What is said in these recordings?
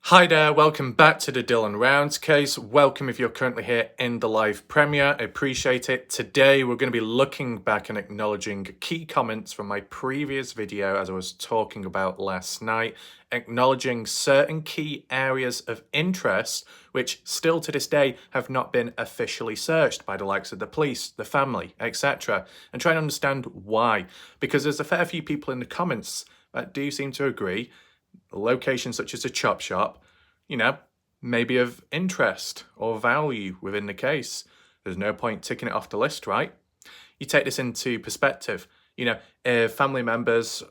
Hi there, welcome back to the Dylan Rounds case. Welcome if you're currently here in the live premiere. I appreciate it. Today we're going to be looking back and acknowledging key comments from my previous video as I was talking about last night, acknowledging certain key areas of interest which still to this day have not been officially searched by the likes of the police, the family, etc. and trying to understand why. Because there's a fair few people in the comments that do seem to agree locations such as a chop shop, may be of interest or value within the case. There's no point ticking it off the list, right? You take this into perspective. If family members,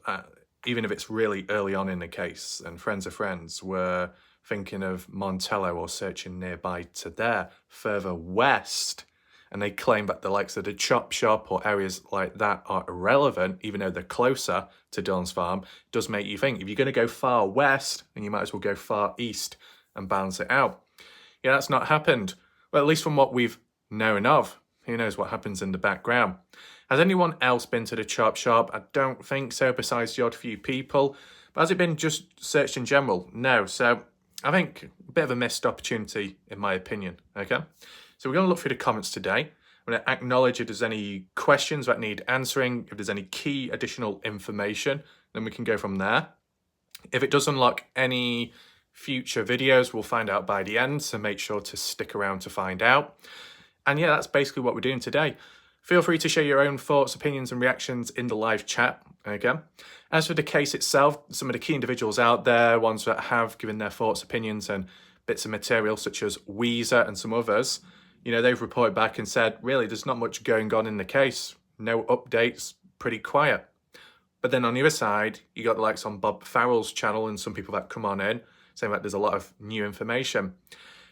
even if it's really early on in the case and friends of friends, were thinking of Montello or searching nearby to there, further west, and they claim that the likes of the chop shop or areas like that are irrelevant, even though they're closer to Dylan's farm, does make you think, if you're going to go far west, then you might as well go far east and balance it out. Yeah, that's not happened. Well, at least from what we've known of. Who knows what happens in the background. Has anyone else been to the chop shop? I don't think so, besides the odd few people. But has it been just searched in general? No. So I think a bit of a missed opportunity, in my opinion. Okay. So we're going to look through the comments today. I'm going to acknowledge if there's any questions that need answering, if there's any key additional information, then we can go from there. If it does unlock any future videos, we'll find out by the end, so make sure to stick around to find out. And yeah, that's basically what we're doing today. Feel free to share your own thoughts, opinions and reactions in the live chat. Okay. As for the case itself, some of the key individuals out there, ones that have given their thoughts, opinions and bits of material such as Weezer and some others, they've reported back and said, really, there's not much going on in the case. No updates, pretty quiet. But then on the other side, you got the likes on Bob Farrell's channel and some people that come on in saying that there's a lot of new information.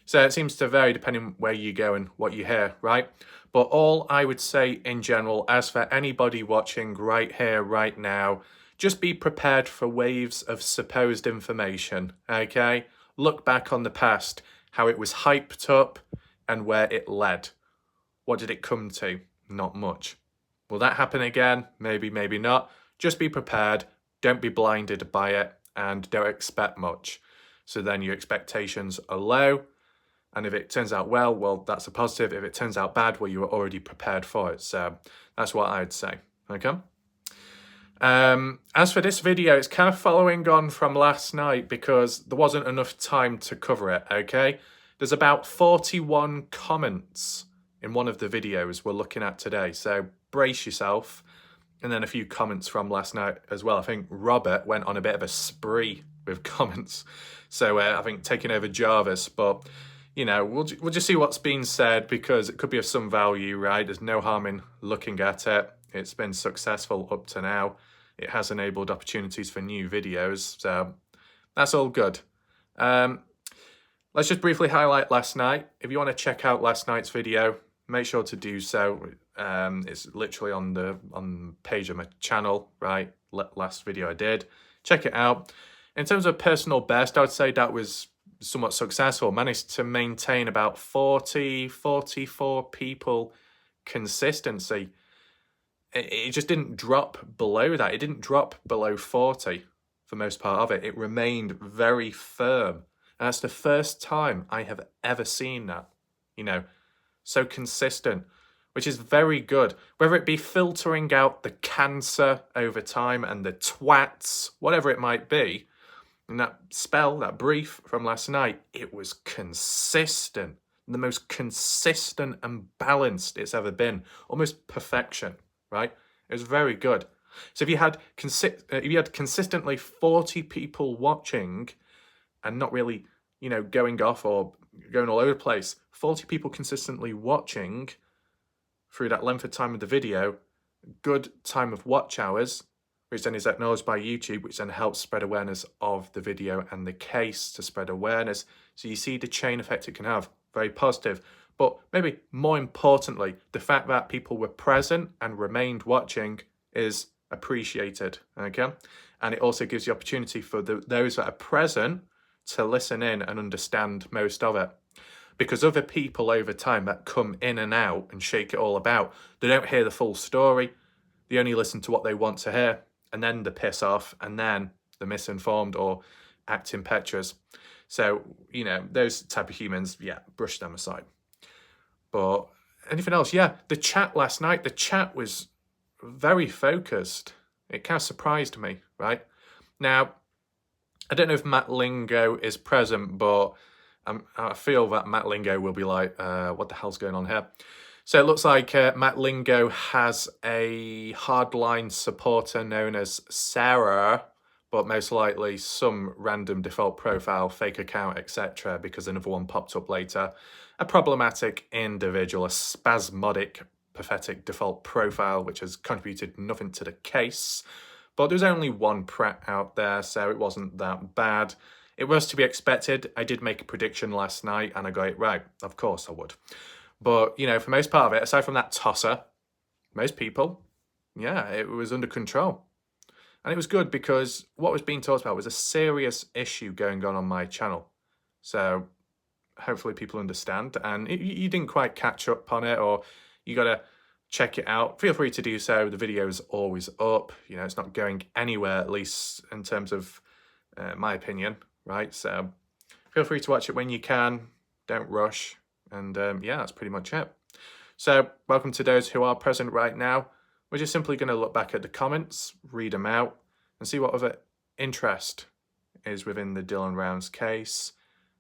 So it seems to vary depending where you go and what you hear, right? But all I would say in general, as for anybody watching right here, right now, just be prepared for waves of supposed information, okay? Look back on the past, how it was hyped up, and where it led. What did it come to? Not much. Will that happen again? Maybe, maybe not. Just be prepared, don't be blinded by it, and don't expect much. So then your expectations are low, and if it turns out well, that's a positive. If it turns out bad, well, you were already prepared for it. So that's what I'd say, okay? As for this video, it's kind of following on from last night because there wasn't enough time to cover it, okay? There's about 41 comments in one of the videos we're looking at today, so brace yourself. And then a few comments from last night as well. I think Robert went on a bit of a spree with comments, so I think taking over Jarvis. But, we'll just see what's being said because it could be of some value, right? There's no harm in looking at it. It's been successful up to now. It has enabled opportunities for new videos, so that's all good. Let's just briefly highlight last night. If you want to check out last night's video, make sure to do so. It's literally on the page of my channel, right? Last video I did. Check it out. In terms of personal best, I would say that was somewhat successful. Managed to maintain about 44 people consistency. It just didn't drop below that. It didn't drop below 40 for most part of it. It remained very firm. And that's the first time I have ever seen that, so consistent, which is very good. Whether it be filtering out the cancer over time and the twats, whatever it might be, and that brief from last night, it was consistent. The most consistent and balanced it's ever been. Almost perfection, right? It was very good. So if you had consistently 40 people watching, and not really, going off or going all over the place, 40 people consistently watching through that length of time of the video, good time of watch hours, which then is acknowledged by YouTube, which then helps spread awareness of the video and the case to spread awareness. So you see the chain effect it can have, very positive. But maybe more importantly, the fact that people were present and remained watching is appreciated, okay? And it also gives the opportunity for those that are present to listen in and understand most of it. Because other people over time that come in and out and shake it all about, they don't hear the full story. They only listen to what they want to hear, and then they piss off, and then they're misinformed or act impetuous. So, you know, those type of humans, yeah, brush them aside. But anything else? Yeah, the chat last night, the chat was very focused. It kind of surprised me, right? Now, I don't know if Matt Lingo is present, but I feel that Matt Lingo will be like, what the hell's going on here? So it looks like Matt Lingo has a hardline supporter known as Sarah, but most likely some random default profile, fake account, etc., because another one popped up later. A problematic individual, a spasmodic, pathetic default profile, which has contributed nothing to the case. But there was only one Pratt out there, so it wasn't that bad. It was to be expected. I did make a prediction last night, and I got it right. Of course I would. But, you know, for most part of it, aside from that tosser, most people, yeah, it was under control. And it was good because what was being talked about was a serious issue going on my channel. So hopefully people understand. And if you didn't quite catch up on it, or you got to check it out, feel free to do so. The video is always up. You know, it's not going anywhere, at least in terms of my opinion, right? So feel free to watch it when you can. Don't rush. And yeah, that's pretty much it. So welcome to those who are present right now. We're just simply going to look back at the comments, read them out, and see what other interest is within the Dylan Rounds case,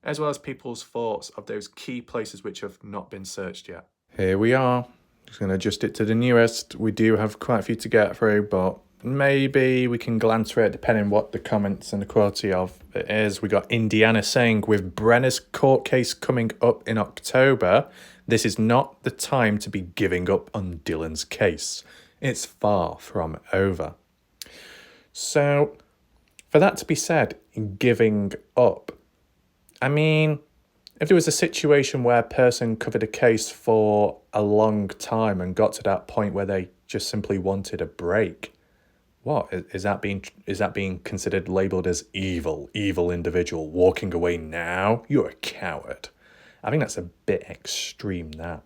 as well as people's thoughts of those key places which have not been searched yet. Here we are. Just going to adjust it to the newest. We do have quite a few to get through, but maybe we can glance through it depending what the comments and the quality of it is. We got Indiana saying, with Brenner's court case coming up in October, this is not the time to be giving up on Dylan's case. It's far from over. So, for that to be said, giving up, I mean, if there was a situation where a person covered a case for a long time and got to that point where they just simply wanted a break, what is that being considered, labeled as evil individual, walking away now? You're a coward. I think that's a bit extreme, that,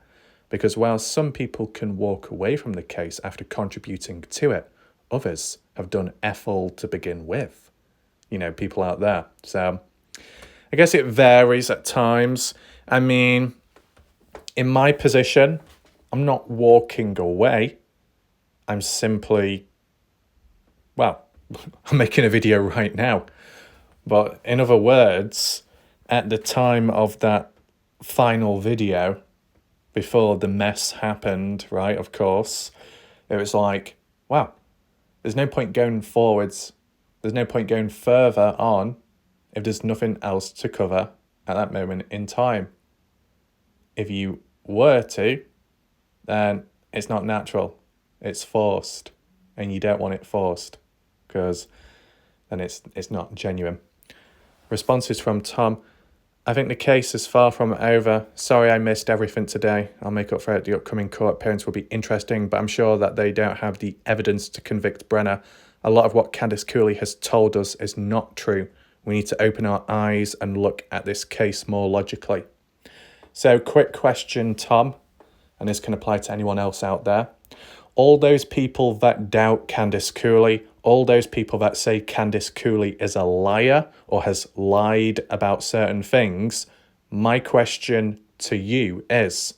because while some people can walk away from the case after contributing to it, others have done F all to begin with. You know, people out there. So I guess it varies at times. I mean, in my position, I'm not walking away. I'm simply, well, I'm making a video right now. But in other words, at the time of that final video, before the mess happened, right, of course, it was like, wow, there's no point going forwards. There's no point going further on if there's nothing else to cover at that moment in time. If you were to, then it's not natural. It's forced. And you don't want it forced, because then it's not genuine. Responses from Tom. I think the case is far from over. Sorry I missed everything today. I'll make up for it. The upcoming court appearance will be interesting, but I'm sure that they don't have the evidence to convict Brenner. A lot of what Candice Cooley has told us is not true. We need to open our eyes and look at this case more logically. So, quick question, Tom, and this can apply to anyone else out there. All those people that doubt Candice Cooley, all those people that say Candice Cooley is a liar or has lied about certain things, my question to you is,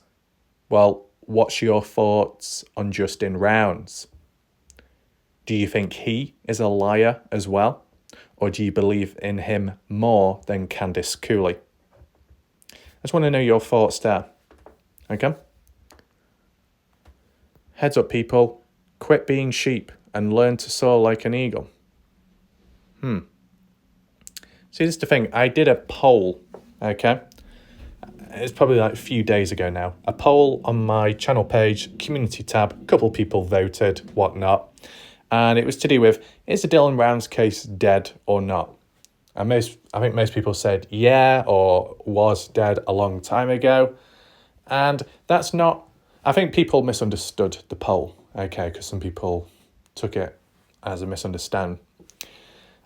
well, what's your thoughts on Justin Rounds? Do you think he is a liar as well? Or do you believe in him more than Candice Cooley? I just want to know your thoughts there. Okay? Heads up, people. Quit being sheep and learn to soar like an eagle. See, this is the thing. I did a poll, okay? It's probably like a few days ago now. A poll on my channel page, community tab. A couple people voted, whatnot. And it was to do with, is the Dylan Rounds case dead or not? And I think most people said yeah, or was dead a long time ago. And that's not, I think people misunderstood the poll, okay, because some people took it as a misunderstanding.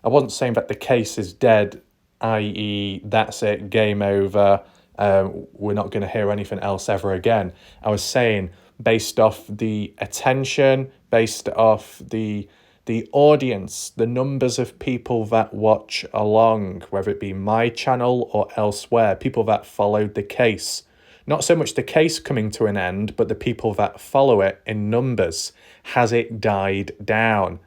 I wasn't saying that the case is dead, i.e. that's it, game over, we're not going to hear anything else ever again. I was saying, based off the attention, based off the the audience, the numbers of people that watch along, whether it be my channel or elsewhere, people that followed the case. Not so much the case coming to an end, but the people that follow it in numbers. Has it died down?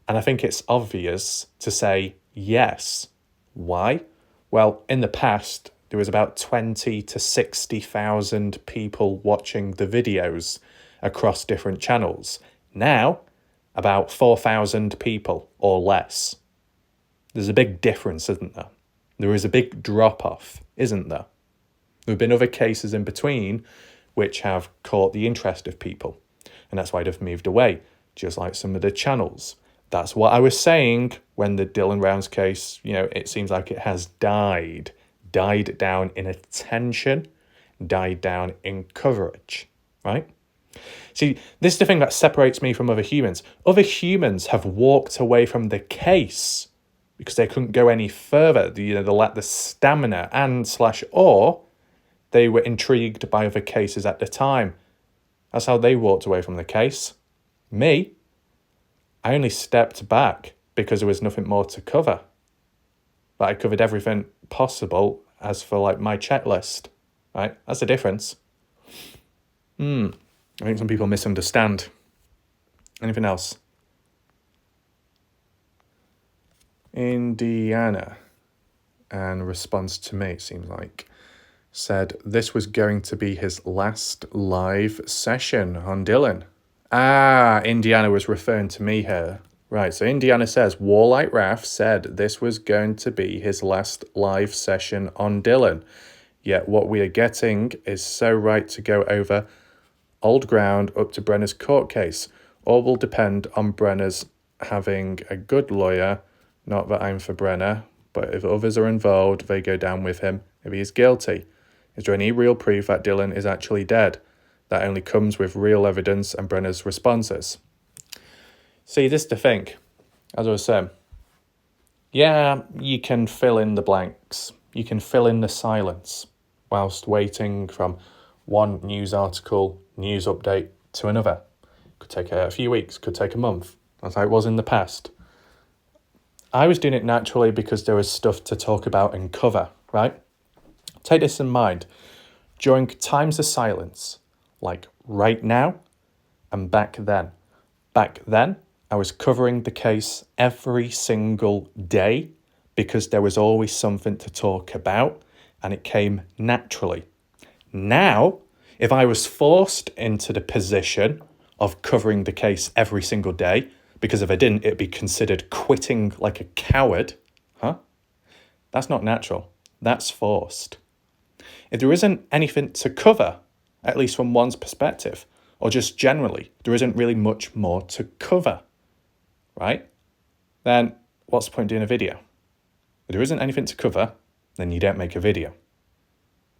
And I think it's obvious to say yes. Why? Well, in the past, there was about 20 to 60,000 people watching the videos across different channels. Now, about 4,000 people or less. There's a big difference, isn't there? There is a big drop-off, isn't there? There have been other cases in between which have caught the interest of people, and that's why they've moved away, just like some of the channels. That's what I was saying when the Dylan Rounds case, it seems like it has died down in attention, died down in coverage, right? See, this is the thing that separates me from other humans. Other humans have walked away from the case because they couldn't go any further. They lacked the stamina or they were intrigued by other cases at the time. That's how they walked away from the case. Me, I only stepped back because there was nothing more to cover. But I covered everything possible as for my checklist, right? That's the difference. I think some people misunderstand. Anything else? Indiana, and response to me, it seems like, said this was going to be his last live session on Dylan. Indiana was referring to me here. Right, so Indiana says, Warlight Raf said this was going to be his last live session on Dylan. Yet what we are getting is so right to go over old ground up to Brenner's court case. All will depend on Brenner's having a good lawyer. Not that I'm for Brenner, but if others are involved, they go down with him if he is guilty. Is there any real proof that Dylan is actually dead? That only comes with real evidence and Brenner's responses. See, this is the thing, as I was saying. Yeah, you can fill in the blanks. You can fill in the silence whilst waiting from one news article, news update to another. Could take a few weeks, could take a month. That's how it was in the past. I was doing it naturally because there was stuff to talk about and cover, right? Take this in mind. During times of silence, like right now and back then. Back then, I was covering the case every single day because there was always something to talk about and it came naturally. Now, if I was forced into the position of covering the case every single day, because if I didn't, it'd be considered quitting like a coward, That's not natural. That's forced. If there isn't anything to cover, at least from one's perspective, or just generally, there isn't really much more to cover, right? Then what's the point of doing a video? If there isn't anything to cover, then you don't make a video.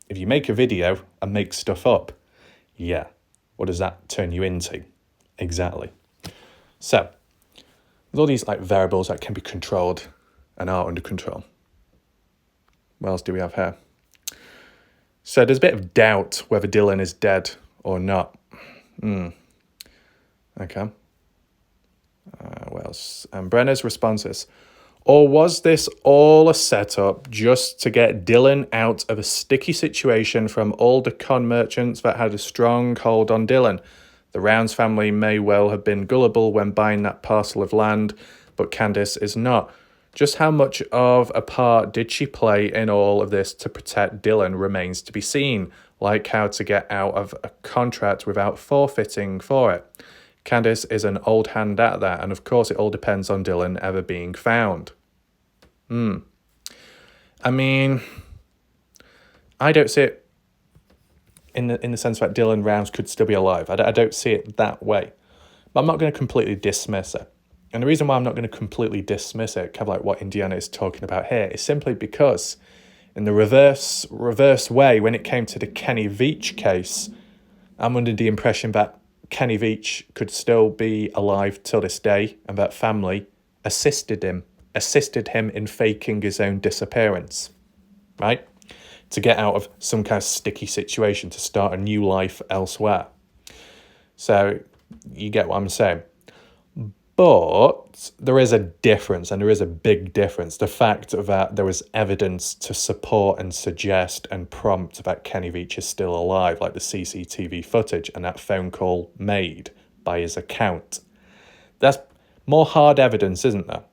If you make a video and make stuff up, what does that turn you into? Exactly. So, with all these variables that can be controlled and are under control, what else do we have here? So there's a bit of doubt whether Dylan is dead or not. Okay. What else? And Brenner's responses. Or was this all a setup just to get Dylan out of a sticky situation from all the con merchants that had a strong hold on Dylan? The Rounds family may well have been gullible when buying that parcel of land, but Candice is not. Just how much of a part did she play in all of this to protect Dylan remains to be seen, like how to get out of a contract without forfeiting for it. Candice is an old hand at that, and of course it all depends on Dylan ever being found. I mean, I don't see it in the sense that Dylan Rounds could still be alive. I don't see it that way. But I'm not going to completely dismiss it. And the reason why I'm not going to completely dismiss it, kind of like what Indiana is talking about here, is simply because in the reverse way, when it came to the Kenny Veach case, I'm under the impression that Kenny Veach could still be alive till this day and that family assisted him in faking his own disappearance, right? To get out of some kind of sticky situation, to start a new life elsewhere. So you get what I'm saying. But there is a difference, and there is a big difference. The fact that there was evidence to support and suggest and prompt that Kenny Veach is still alive, like the CCTV footage and that phone call made by his account. That's more hard evidence, isn't there?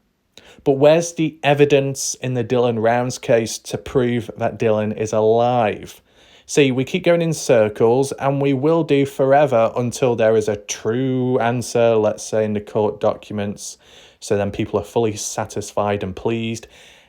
But where's the evidence in the Dylan Rounds case to prove that Dylan is alive? See, we keep going in circles, and we will do forever until there is a true answer, let's say in the court documents, so then people are fully satisfied and pleased.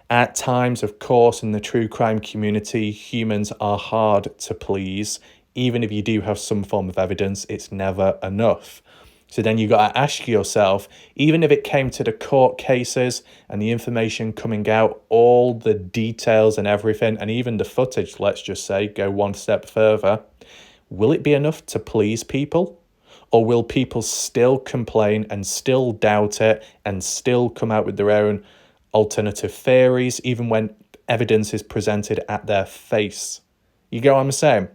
At times, of course, in the true crime community, humans are hard to please. Even if you do have some form of evidence, it's never enough. So then you got to ask yourself, even if it came to the court cases and the information coming out, all the details and everything, and even the footage, let's just say, go one step further, will it be enough to please people? Or will people still complain and still doubt it and still come out with their own alternative theories, even when evidence is presented at their face? You get what I'm saying?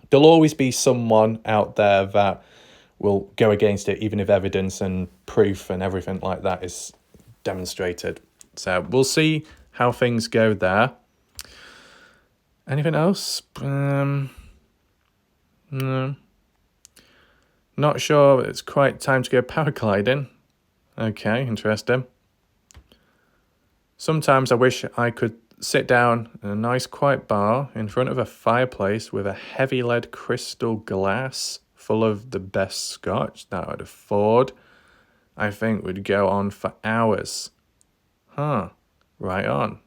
There'll always be someone out there that will go against it, even if evidence and proof and everything like that is demonstrated. So we'll see how things go there. Anything else? No. Not sure. It's quite time to go paragliding. Okay, interesting. Sometimes I wish I could sit down in a nice quiet bar in front of a fireplace with a heavy lead crystal glass full of the best scotch that I'd afford. I think would go on for hours. Right on.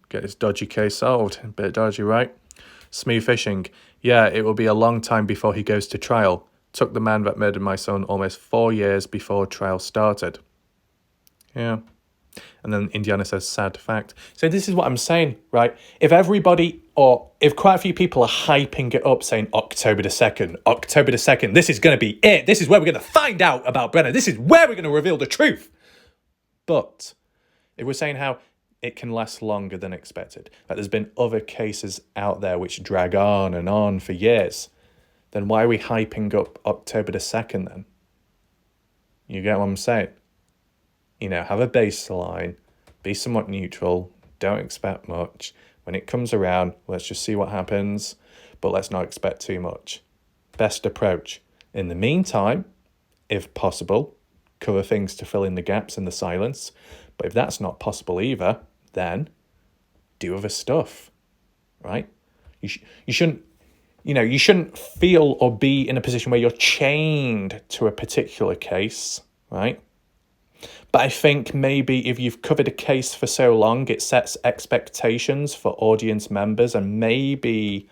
Get this dodgy case solved. A bit dodgy, right? Smooth fishing. Yeah, it will be a long time before he goes to trial. Took the man that murdered my son almost 4 years before trial started. Yeah. And then Indiana says, sad fact. So this is what I'm saying, right? If everybody, or if quite a few people are hyping it up, saying October the 2nd, this is going to be it. This is where we're going to find out about Brenner. This is where we're going to reveal the truth. But if we're saying how it can last longer than expected, that there's been other cases out there which drag on for years, then why are we hyping up October the 2nd then? You get what I'm saying? You know, have a baseline, be somewhat neutral, don't expect much. When it comes around, let's just see what happens, but let's not expect too much. Best approach. In the meantime, if possible, cover things to fill in the gaps and the silence. But if that's not possible either, then do other stuff, right? You shouldn't feel or be in a position where you're chained to a particular case, right? But I think maybe if you've covered a case for so long, it sets expectations for audience members, and maybe,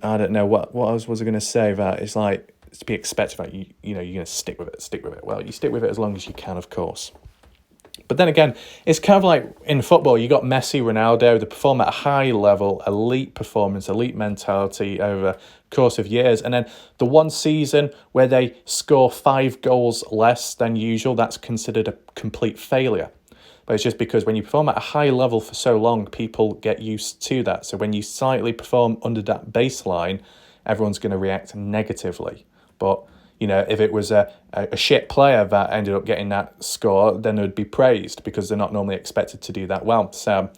I don't know, what else was I going to say, that it's like, to be expected that you're going to stick with it. Well, you stick with it as long as you can, of course. But then again, it's kind of like in football, you got Messi, Ronaldo, they perform at a high level, elite performance, elite mentality over the course of years. And then the one season where they score 5 goals less than usual, that's considered a complete failure. But it's just because when you perform at a high level for so long, people get used to that. So when you slightly perform under that baseline, everyone's going to react negatively. But if it was a shit player that ended up getting that score, then it would be praised because they're not normally expected to do that well. So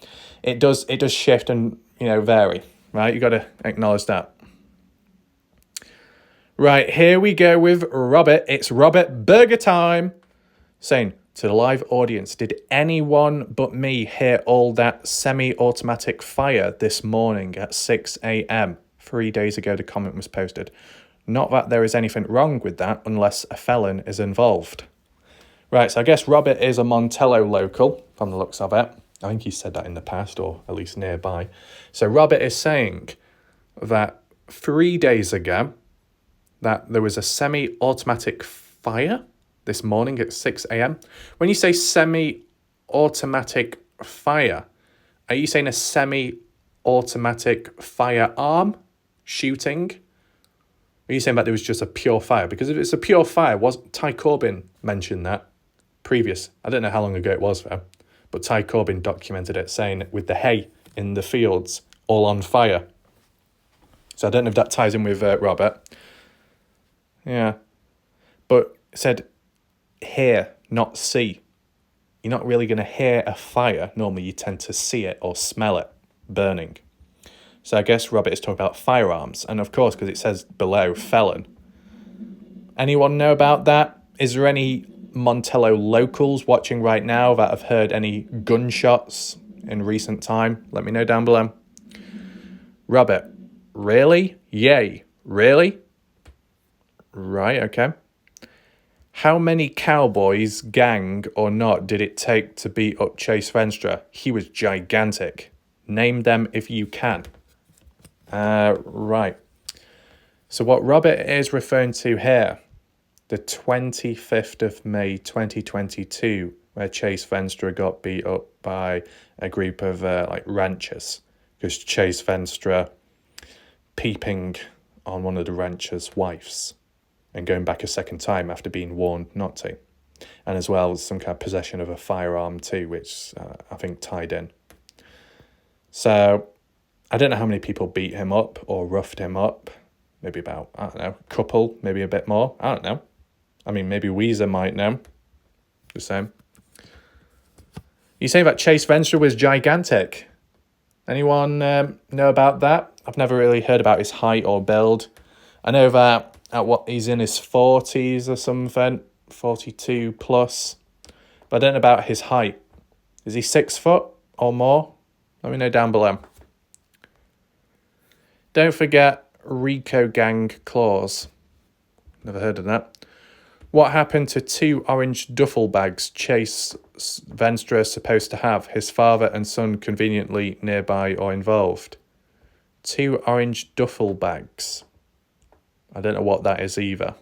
it does shift and, vary, right? You got to acknowledge that. Right, here we go with Robert. It's Robert Burger time. Saying to the live audience, did anyone but me hear all that semi-automatic fire this morning at 6 a.m? 3 days ago, the comment was posted. Not that there is anything wrong with that unless a felon is involved. Right, so I guess Robert is a Montello local from the looks of it. I think he said that in the past, or at least nearby. So Robert is saying that 3 days ago that there was a semi-automatic fire this morning at 6 a.m. When you say semi-automatic fire, are you saying a semi-automatic firearm shooting? Are you saying that there was just a pure fire? Because if it's a pure fire, Ty Corbyn mentioned that previous. I don't know how long ago it was though, but Ty Corbyn documented it, saying with the hay in the fields all on fire. So I don't know if that ties in with Robert. Yeah, but it said here not see. You're not really going to hear a fire. Normally you tend to see it or smell it burning. So I guess Robert is talking about firearms. And of course, because it says below, felon. Anyone know about that? Is there any Montello locals watching right now that have heard any gunshots in recent time? Let me know down below. Robert, really? Yay. Really? Right, okay. How many Cowboys, gang or not, did it take to beat up Chase Venstra? He was gigantic. Name them if you can. Right. So what Robert is referring to here, the 25th of May 2022, where Chase Venstra got beat up by a group of ranchers, because Chase Venstra peeping on one of the ranchers' wives and going back a second time after being warned not to. And as well as some kind of possession of a firearm too, which I think tied in. So I don't know how many people beat him up or roughed him up. Maybe about, I don't know, a couple, maybe a bit more. I don't know. I mean, maybe Weezer might know. The same. You say that Chase Venstra was gigantic. Anyone know about that? I've never really heard about his height or build. I know that he's in his 40s or something, 42 plus. But I don't know about his height. Is he 6 foot or more? Let me know down below. Don't forget Rico Gang claws. Never heard of that. What happened to 2 orange duffel bags Chase Venstra is supposed to have? His father and son conveniently nearby or involved. 2 orange duffel bags. I don't know what that is either.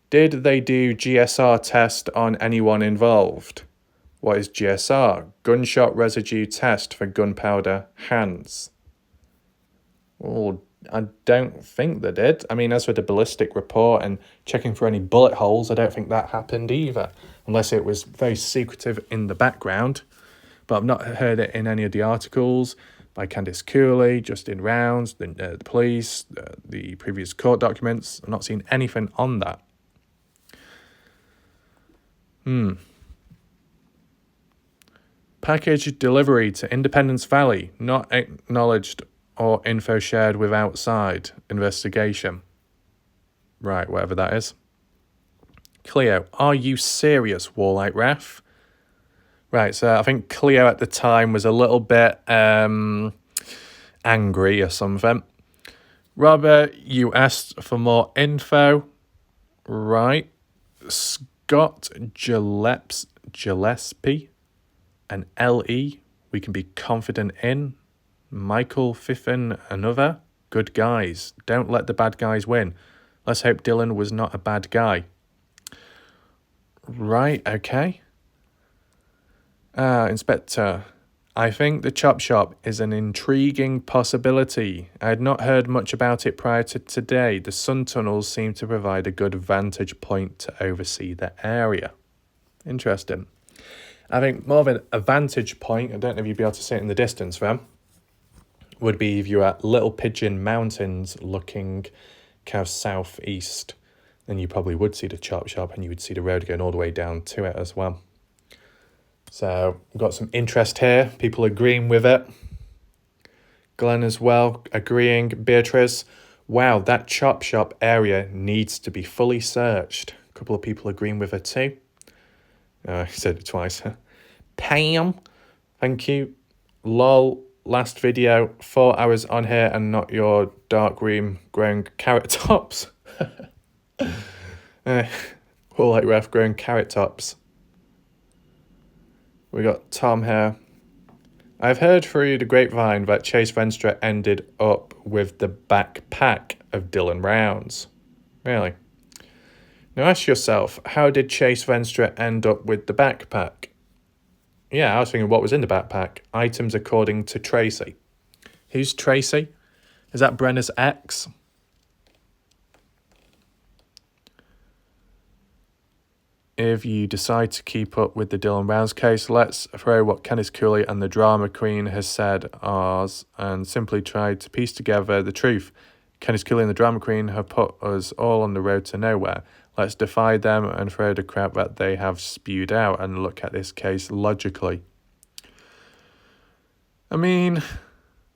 Did they do GSR test on anyone involved? What is GSR? Gunshot residue test for gunpowder hands. Oh, I don't think they did. I mean, as for the ballistic report and checking for any bullet holes, I don't think that happened either. Unless it was very secretive in the background. But I've not heard it in any of the articles by Candice Cooley, Justin Rounds, the police, the previous court documents. I've not seen anything on that. Package delivery to Independence Valley, not acknowledged or info shared with outside investigation. Right, whatever that is. Cleo, are you serious, Warlight Ref? Right, so I think Cleo at the time was a little bit angry or something. Robert, you asked for more info. Right. Scott Gillespie and L.E. we can be confident in. Michael Fiffin, another. Good guys. Don't let the bad guys win. Let's hope Dylan was not a bad guy. Right, okay. Inspector, I think the chop shop is an intriguing possibility. I had not heard much about it prior to today. The sun tunnels seem to provide a good vantage point to oversee the area. Interesting. I think more of a vantage point, I don't know if you'd be able to see it in the distance, fam, would be if you're at Little Pigeon Mountains looking kind of southeast, then you probably would see the chop shop and you would see the road going all the way down to it as well. So we've got some interest here, people agreeing with it. Glenn as well agreeing. Beatrice, wow, that chop shop area needs to be fully searched. A couple of people agreeing with her too. I said it twice. Pam, thank you. Lol, last video, 4 hours on here and not your dark room growing carrot tops. All ref growing carrot tops. We got Tom here. I've heard through the grapevine that Chase Venstra ended up with the backpack of Dylan Rounds. Really? Now ask yourself, how did Chase Venstra end up with the backpack? Yeah, I was thinking what was in the backpack. Items according to Tracy. Who's Tracy? Is that Brenna's ex? If you decide to keep up with the Dylan Rounds case, let's throw what Candice Cooley and the drama queen has said ours and simply try to piece together the truth. Candice Cooley and the drama queen have put us all on the road to nowhere. Let's defy them and throw the crap that they have spewed out and look at this case logically. I mean,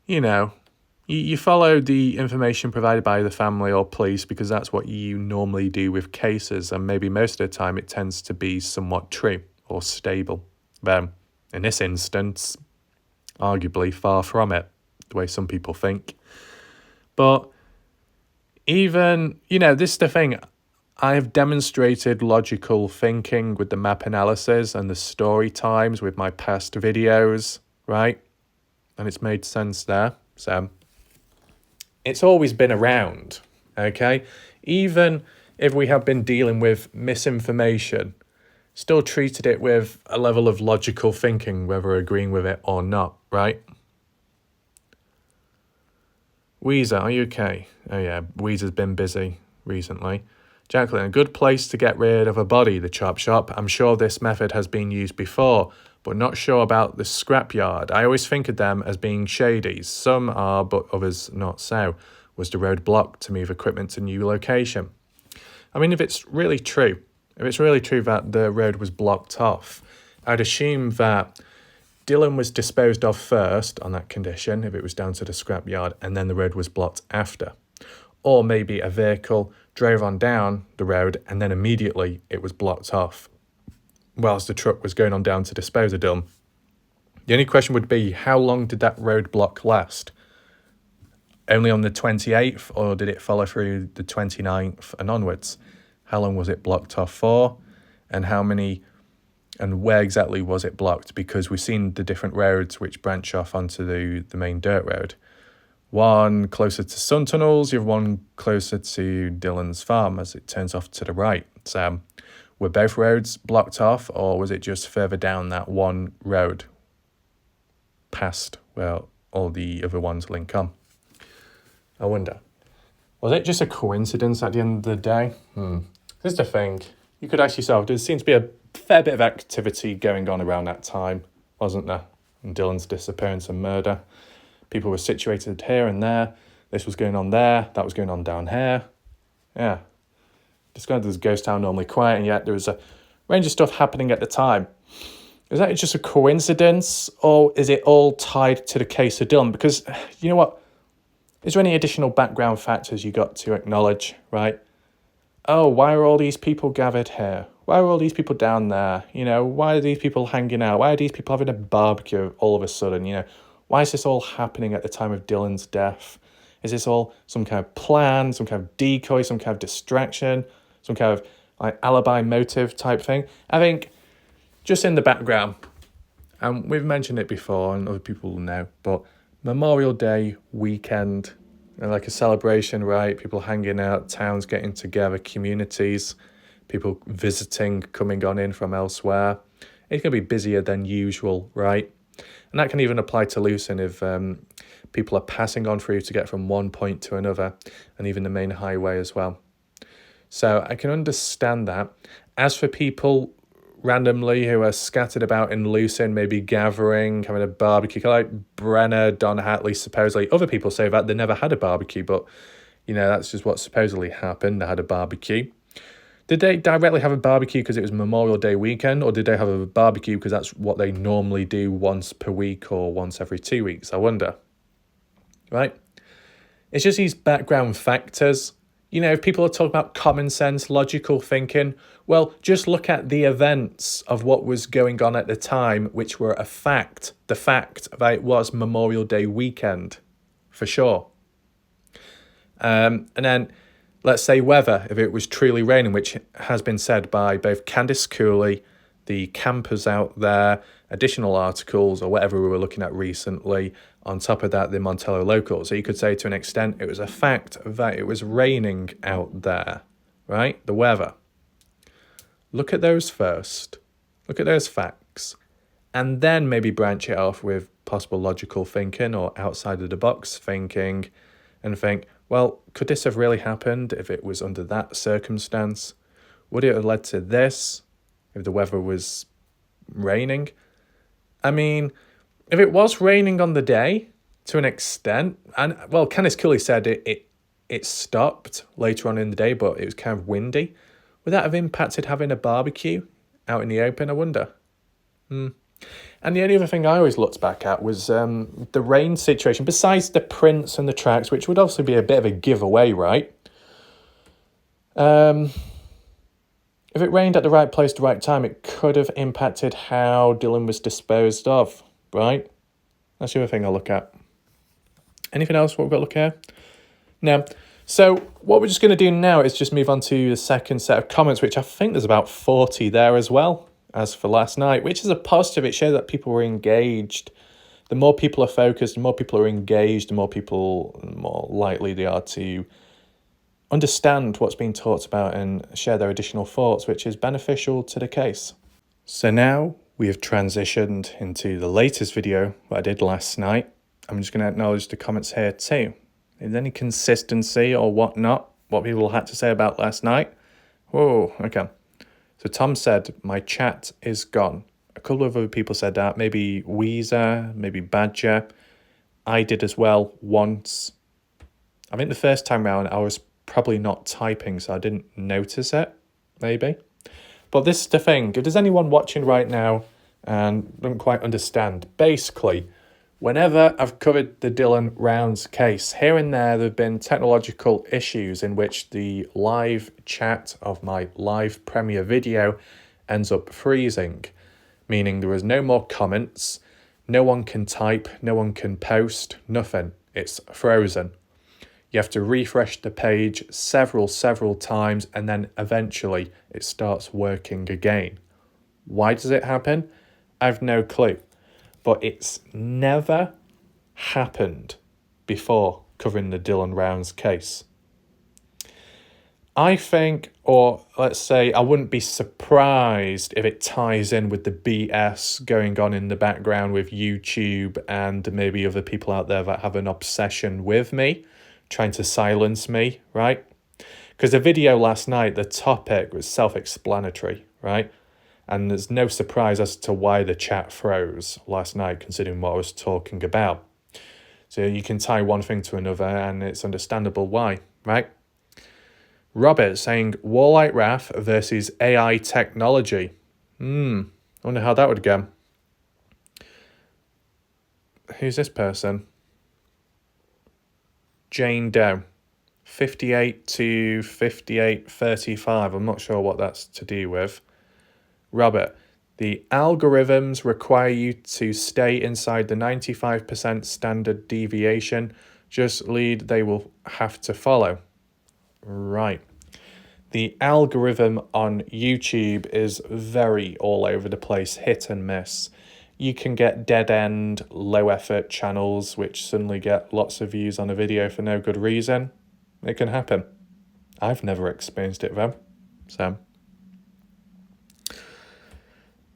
you follow the information provided by the family or police because that's what you normally do with cases, and maybe most of the time it tends to be somewhat true or stable. But in this instance, arguably far from it, the way some people think. But even, this is the thing, I have demonstrated logical thinking with the map analysis and the story times with my past videos, right? And it's made sense there. So it's always been around, okay? Even if we have been dealing with misinformation, still treated it with a level of logical thinking, whether agreeing with it or not, right? Weezer, are you okay? Oh yeah, Weezer's been busy recently. Jacqueline, a good place to get rid of a body, the chop shop. I'm sure this method has been used before, but not sure about the scrapyard. I always think of them as being shadies. Some are, but others not so. Was the road blocked to move equipment to new location? I mean, if it's really true that the road was blocked off, I'd assume that Dylan was disposed of first on that condition, if it was down to the scrapyard, and then the road was blocked after. Or maybe a vehicle drove on down the road and then immediately it was blocked off whilst the truck was going on down to dispose of Dylan. The only question would be, how long did that roadblock last? Only on the 28th, or did it follow through the 29th and onwards? How long was it blocked off for? And where exactly was it blocked? Because we've seen the different roads which branch off onto the main dirt road. One closer to Sun Tunnels, the other one closer to Dylan's farm as it turns off to the right. So were both roads blocked off, or was it just further down that one road past where all the other ones link on? I wonder. Was it just a coincidence at the end of the day? This is the thing. You could ask yourself, there seems to be a fair bit of activity going on around that time, wasn't there? And Dylan's disappearance and murder. People were situated here and there. This was going on there. That was going on down here. Yeah. Described as a ghost town, normally quiet, and yet there was a range of stuff happening at the time. Is that just a coincidence, or is it all tied to the case of Dylan? Because, you know what? Is there any additional background factors you got to acknowledge, right? Oh, why are all these people gathered here? Why are all these people down there? Why are these people hanging out? Why are these people having a barbecue all of a sudden? Why is this all happening at the time of Dylan's death? Is this all some kind of plan, some kind of decoy, some kind of distraction, some kind of alibi motive type thing? I think just in the background, and we've mentioned it before and other people will know, but Memorial Day weekend, like a celebration, right? People hanging out, towns getting together, communities, people visiting, coming on in from elsewhere. It's going to be busier than usual, right? And that can even apply to Lucerne if people are passing on through to get from one point to another, and even the main highway as well. So I can understand that. As for people randomly who are scattered about in Lucerne, maybe gathering, having a barbecue, like Brenna, Don Hatley, supposedly. Other people say that they never had a barbecue, but, that's just what supposedly happened. They had a barbecue. Did they directly have a barbecue because it was Memorial Day weekend, or did they have a barbecue because that's what they normally do once per week or once every 2 weeks? I wonder. Right? It's just these background factors. If people are talking about common sense, logical thinking, well, just look at the events of what was going on at the time, which were a fact. The fact that it was Memorial Day weekend, for sure. And then let's say weather, if it was truly raining, which has been said by both Candice Cooley, the campers out there, additional articles, or whatever we were looking at recently. On top of that, the Montello locals. So you could say to an extent it was a fact that it was raining out there, right? The weather. Look at those first. Look at those facts. And then maybe branch it off with possible logical thinking or outside of the box thinking and think, well, could this have really happened if it was under that circumstance? Would it have led to this if the weather was raining? I mean, if it was raining on the day, to an extent, and, well, Candice Cooley said it stopped later on in the day, but it was kind of windy. Would that have impacted having a barbecue out in the open, I wonder? And the only other thing I always looked back at was the rain situation, besides the prints and the tracks, which would obviously be a bit of a giveaway, right? If it rained at the right place, the right time, it could have impacted how Dylan was disposed of, right? That's the other thing I'll look at. Anything else what we've got to look at? No. So what we're just going to do now is just move on to the second set of comments, which I think there's about 40 there as well as for last night, which is a positive. It shows that people were engaged. The more people are focused, the more people are engaged, the more likely they are to understand what's being talked about and share their additional thoughts, which is beneficial to the case. So now we have transitioned into the latest video that I did last night. I'm just going to acknowledge the comments here too. Is there any consistency or whatnot, what people had to say about last night? Whoa, okay. So Tom said, my chat is gone. A couple of other people said that, maybe Weezer, maybe Badger. I did as well once. I think the first time round I was probably not typing, so I didn't notice it, maybe. But this is the thing, if there's anyone watching right now and don't quite understand, basically, whenever I've covered the Dylan Rounds case, here and there have been technological issues in which the live chat of my live premiere video ends up freezing, meaning there is no more comments, no one can type, no one can post, nothing. It's frozen. You have to refresh the page several times and then eventually it starts working again. Why does it happen? I've no clue. But it's never happened before covering the Dylan Rounds case. I think, or let's say, I wouldn't be surprised if it ties in with the BS going on in the background with YouTube and maybe other people out there that have an obsession with me, trying to silence me, right? Because the video last night, the topic was self-explanatory, right? And there's no surprise as to why the chat froze last night, considering what I was talking about. So you can tie one thing to another, and it's understandable why, right? Robert saying, Warlight Wrath versus AI technology. I wonder how that would go. Who's this person? Jane Doe. 58 to 58:35. I'm not sure what that's to do with. Robert, the algorithms require you to stay inside the 95% standard deviation. Just lead they will have to follow. Right. The algorithm on YouTube is very all over the place, hit and miss. You can get dead-end, low-effort channels which suddenly get lots of views on a video for no good reason. It can happen. I've never experienced it though. So...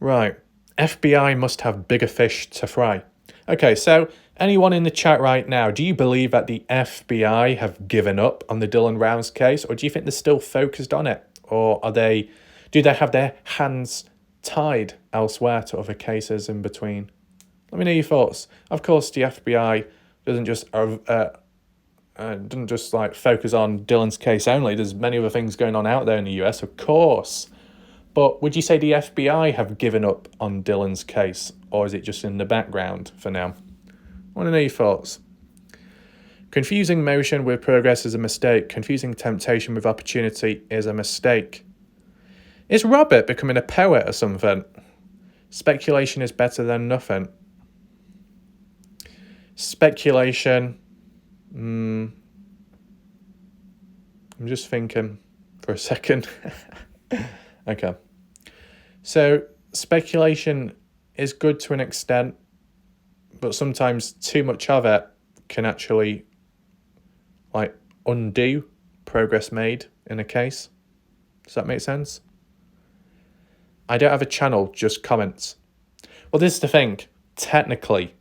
Right, FBI must have bigger fish to fry. Okay, so anyone in the chat right now, do you believe that the FBI have given up on the Dylan Rounds case, or do you think they're still focused on it? Or do they have their hands tied elsewhere to other cases in between? Let me know your thoughts. Of course, the FBI doesn't just like focus on Dylan's case only. There's many other things going on out there in the US, of course. But would you say the FBI have given up on Dylan's case, or is it just in the background for now? I want to know your thoughts. Confusing motion with progress is a mistake. Confusing temptation with opportunity is a mistake. Is Robert becoming a poet or something? Speculation is better than nothing. Speculation. I'm just thinking for a second. Okay. So speculation is good to an extent, but sometimes too much of it can actually like undo progress made in a case. Does that make sense? I don't have a channel, just comments. Well, this is the thing. Technically,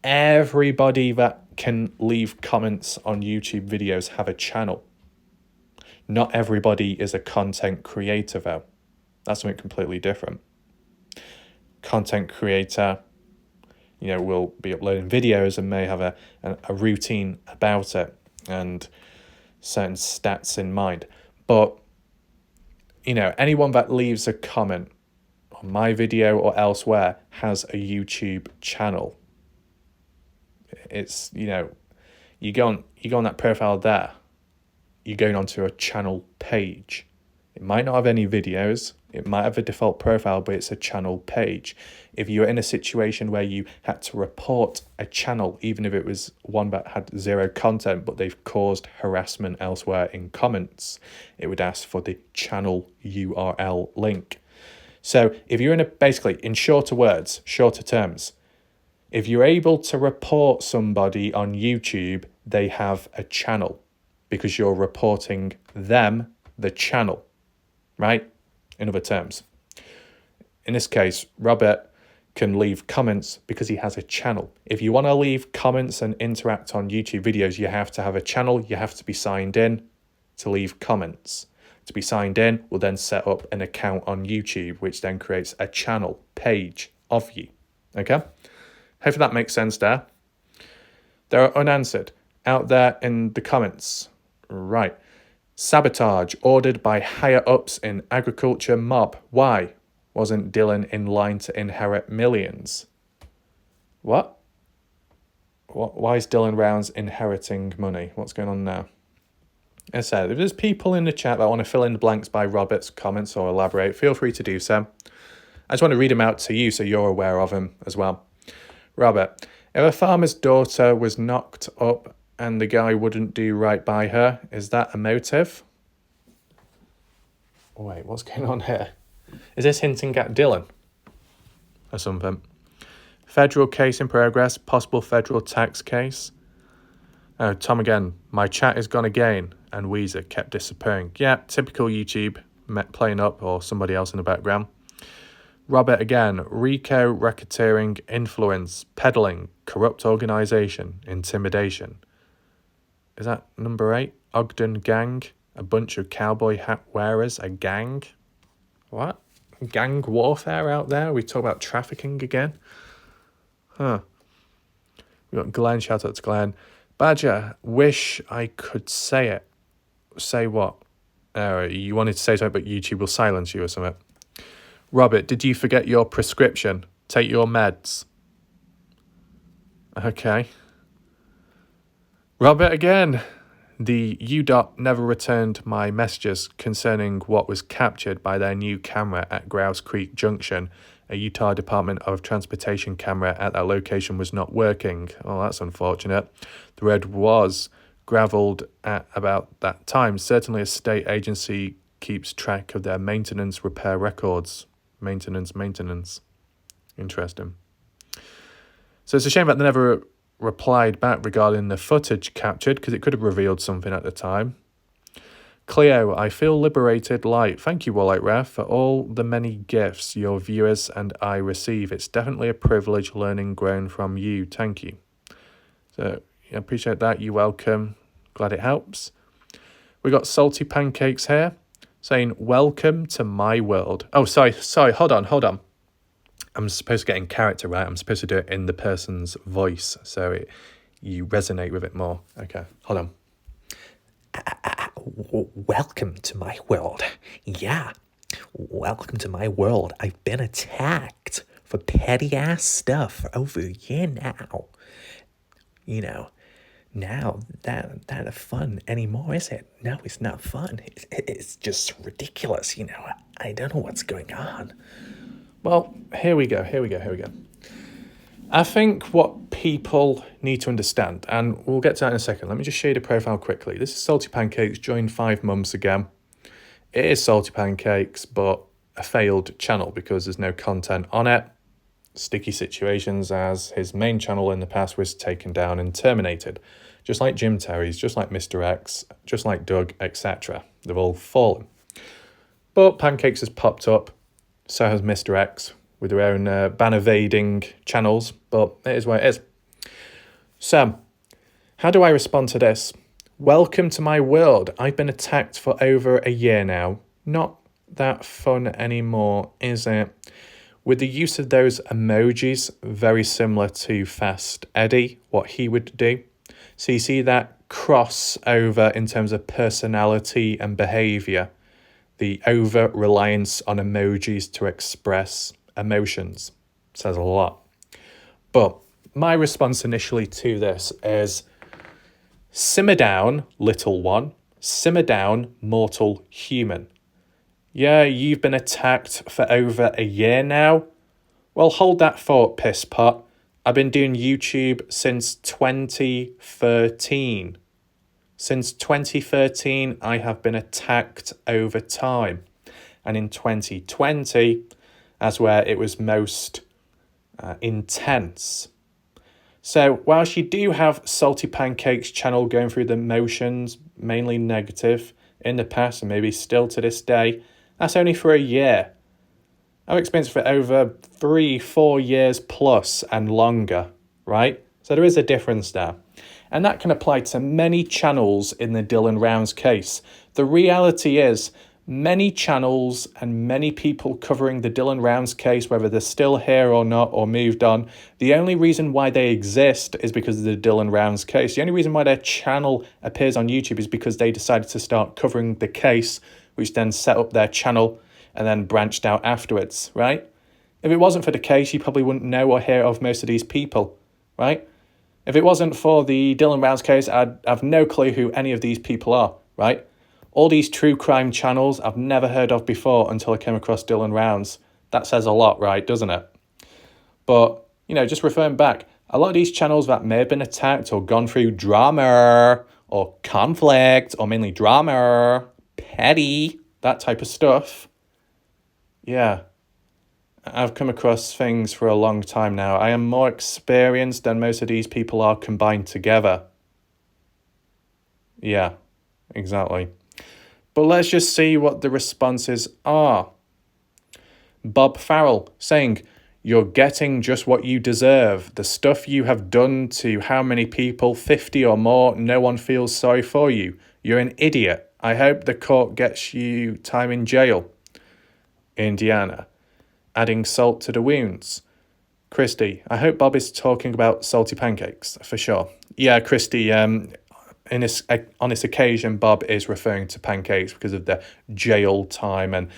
everybody that can leave comments on YouTube videos have a channel. Not everybody is a content creator though. That's something completely different. Content creator, will be uploading videos and may have a routine about it and certain stats in mind. But, anyone that leaves a comment on my video or elsewhere has a YouTube channel. It's, you go on that profile there, you're going onto a channel page. It might not have any videos, it might have a default profile, but it's a channel page. If you're in a situation where you had to report a channel, even if it was one that had zero content, but they've caused harassment elsewhere in comments, it would ask for the channel URL link. So if you're basically, in shorter words, shorter terms, if you're able to report somebody on YouTube, they have a channel because you're reporting them, the channel, right? In other terms, in this case, Robert can leave comments because he has a channel. If you want to leave comments and interact on YouTube videos, you have to have a channel. You have to be signed in to leave comments. To be signed in will then set up an account on YouTube, which then creates a channel page of you. Okay? Hopefully that makes sense there. They're unanswered out there in the comments. Right. Sabotage ordered by higher-ups in agriculture mob. Why wasn't Dylan in line to inherit millions? What? Why is Dylan Rounds inheriting money? What's going on now? As I said, if there's people in the chat that want to fill in the blanks by Robert's comments or elaborate, feel free to do so. I just want to read them out to you so you're aware of them as well. Robert, if a farmer's daughter was knocked up and the guy wouldn't do right by her, is that a motive? Wait, what's going on here? Is this hinting at Dylan or something? Federal case in progress, possible federal tax case. Oh, Tom again. My chat is gone again, and Weezer kept disappearing. Yeah, typical YouTube, playing up or somebody else in the background. Robert again. Rico, racketeering, influence, peddling, corrupt organisation, intimidation. Is that number 8? Ogden gang, a bunch of cowboy hat wearers, a gang. What? Gang warfare out there? We talk about trafficking again? Huh. We got Glenn, shout out to Glenn. Badger, wish I could say it. Say what? You wanted to say something, but YouTube will silence you or something. Robert, did you forget your prescription? Take your meds. Okay. Robert again. The UDOT never returned my messages concerning what was captured by their new camera at Grouse Creek Junction. A Utah Department of Transportation camera at that location was not working. Oh, that's unfortunate. The road was gravelled at about that time. Certainly a state agency keeps track of their maintenance repair records. Maintenance. Interesting. So it's a shame that they never replied back regarding the footage captured because it could have revealed something at the time. Cleo, I feel liberated, light. Thank you, Wallite Ref, for all the many gifts your viewers and I receive. It's definitely a privilege learning grown from you. Thank you. So, I appreciate that. You're welcome. Glad it helps. We got Salty Pancakes here saying, welcome to my world. Oh, sorry. Hold on. I'm supposed to get in character, right? I'm supposed to do it in the person's voice so you resonate with it more. Okay, hold on. Welcome to my world. Yeah, welcome to my world. I've been attacked for petty-ass stuff for over a year now. Now that fun anymore, is it? No, it's not fun. It's just ridiculous, I don't know what's going on. Well, here we go. I think what people need to understand, and we'll get to that in a second. Let me just show you the profile quickly. This is Salty Pancakes, joined 5 months ago. It is Salty Pancakes, but a failed channel because there's no content on it. Sticky situations as his main channel in the past was taken down and terminated. Just like Jim Terry's, just like Mr. X, just like Doug, etc. They've all fallen. But Pancakes has popped up. So has Mr. X with their own ban-evading channels, but it is what it is. So, how do I respond to this? Welcome to my world. I've been attacked for over a year now. Not that fun anymore, is it? With the use of those emojis, very similar to Fast Eddie, what he would do. So you see that crossover in terms of personality and behaviour. The over-reliance on emojis to express emotions says a lot. But my response initially to this is, simmer down, little one. Simmer down, mortal human. Yeah, you've been attacked for over a year now. Well, hold that thought, piss pot. I've been doing YouTube since 2013. Since 2013, I have been attacked over time. And in 2020, that's where it was most intense. So whilst you do have Salty Pancakes channel going through the motions, mainly negative, in the past and maybe still to this day, that's only for a year. I've experienced it for over 3-4 years plus and longer, right? So there is a difference there. And that can apply to many channels in the Dylan Rounds case. The reality is, many channels and many people covering the Dylan Rounds case, whether they're still here or not or moved on, the only reason why they exist is because of the Dylan Rounds case. The only reason why their channel appears on YouTube is because they decided to start covering the case, which then set up their channel and then branched out afterwards, right? If it wasn't for the case, you probably wouldn't know or hear of most of these people, right? If it wasn't for the Dylan Rounds case, I'd have no clue who any of these people are, right? All these true crime channels I've never heard of before until I came across Dylan Rounds. That says a lot, right, doesn't it? But, just referring back, a lot of these channels that may have been attacked or gone through drama or conflict or mainly drama, petty, that type of stuff. Yeah, I've come across things for a long time now. I am more experienced than most of these people are combined together. Yeah, exactly. But let's just see what the responses are. Bob Farrell saying, "You're getting just what you deserve. The stuff you have done to how many people, 50 or more, no one feels sorry for you. You're an idiot. I hope the court gets you time in jail." Indiana, adding salt to the wounds. Christy, I hope Bob is talking about Salty Pancakes, for sure. Yeah, Christy, on this occasion, Bob is referring to pancakes because of the jail time and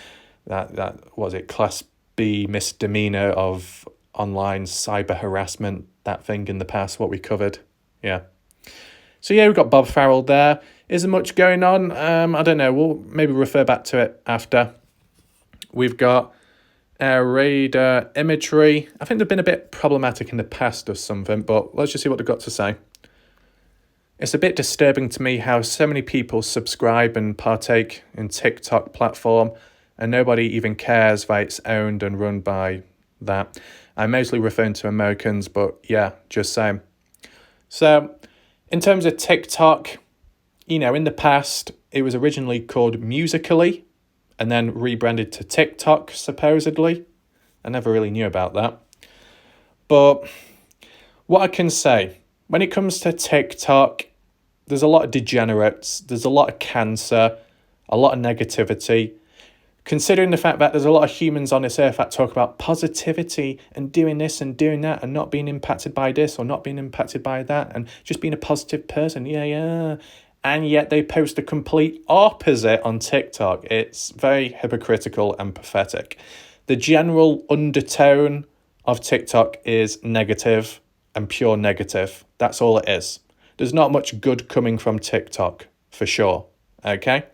that was it, Class B misdemeanor of online cyber harassment, that thing in the past, what we covered. Yeah. So yeah, we've got Bob Farrell there. Isn't much going on. I don't know. We'll maybe refer back to it after. We've got Air Raider imagery. I think they've been a bit problematic in the past or something, but let's just see what they've got to say. It's a bit disturbing to me how so many people subscribe and partake in TikTok platform and nobody even cares that it's owned and run by that. I'm mostly referring to Americans, but yeah, just saying. So, in terms of TikTok, in the past, it was originally called Musical.ly and then rebranded to TikTok, supposedly. I never really knew about that. But what I can say, when it comes to TikTok, there's a lot of degenerates, there's a lot of cancer, a lot of negativity. Considering the fact that there's a lot of humans on this earth that talk about positivity and doing this and doing that and not being impacted by this or not being impacted by that and just being a positive person, yeah. And yet they post the complete opposite on TikTok. It's very hypocritical and pathetic. The general undertone of TikTok is negative and pure negative. That's all it is. There's not much good coming from TikTok, for sure. Okay?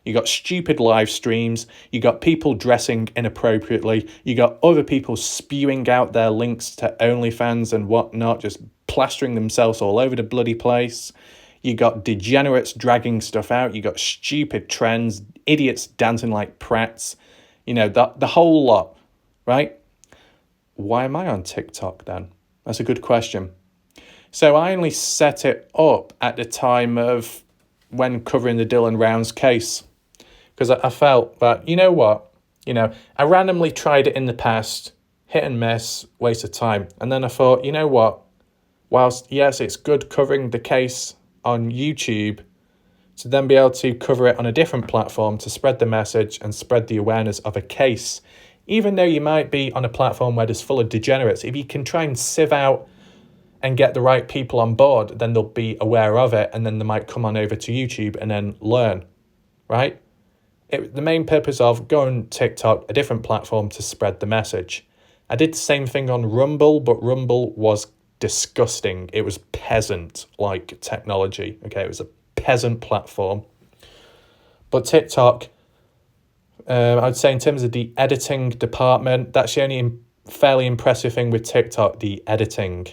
You got stupid live streams. You got people dressing inappropriately. You got other people spewing out their links to OnlyFans and whatnot, just plastering themselves all over the bloody place. You got degenerates dragging stuff out. You got stupid trends, idiots dancing like prats. The whole lot, right? Why am I on TikTok then? That's a good question. So I only set it up at the time of when covering the Dylan Rounds case. Because I felt that, I randomly tried it in the past, hit and miss, waste of time. And then I thought, whilst, yes, it's good covering the case on YouTube, to then be able to cover it on a different platform to spread the message and spread the awareness of a case. Even though you might be on a platform where there's full of degenerates, if you can try and sieve out and get the right people on board, then they'll be aware of it and then they might come on over to YouTube and then learn, right? The main purpose of going TikTok, a different platform to spread the message. I did the same thing on Rumble, but Rumble was disgusting. It was peasant-like technology. Okay, it was a peasant platform. But TikTok, I'd say in terms of the editing department, that's the only fairly impressive thing with TikTok, the editing,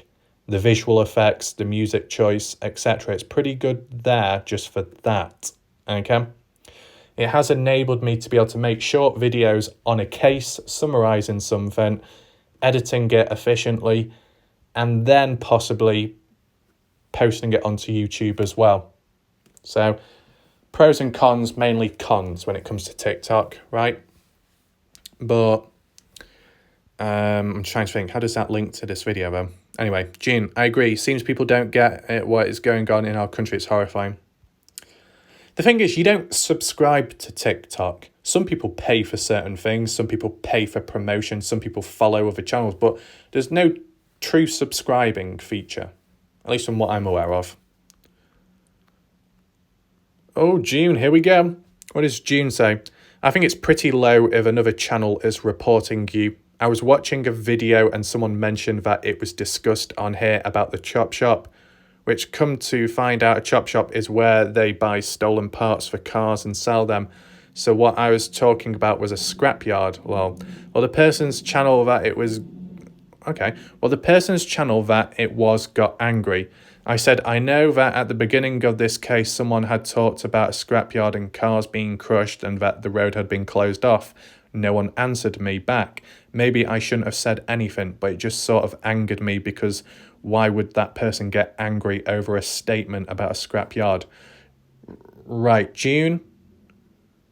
the visual effects, the music choice, etc. It's pretty good there just for that, okay? It has enabled me to be able to make short videos on a case, summarising something, editing it efficiently, and then possibly posting it onto YouTube as well. So, pros and cons, mainly cons when it comes to TikTok, right? But I'm trying to think, how does that link to this video though? Anyway, Gene, I agree. Seems people don't get it, what is going on in our country. It's horrifying. The thing is, you don't subscribe to TikTok. Some people pay for certain things. Some people pay for promotion. Some people follow other channels. But there's no true subscribing feature, at least from what I'm aware of. Oh, June, here we go. What does June say? I think it's pretty low if another channel is reporting you. I was watching a video and someone mentioned that it was discussed on here about the chop shop, which come to find out a chop shop is where they buy stolen parts for cars and sell them. So what I was talking about was a scrapyard. Well, the person's channel that it was... Okay. Well, the person's channel that it was got angry. I said, I know that at the beginning of this case, someone had talked about a scrapyard and cars being crushed and that the road had been closed off. No one answered me back. Maybe I shouldn't have said anything, but it just sort of angered me because why would that person get angry over a statement about a scrapyard? Right, June,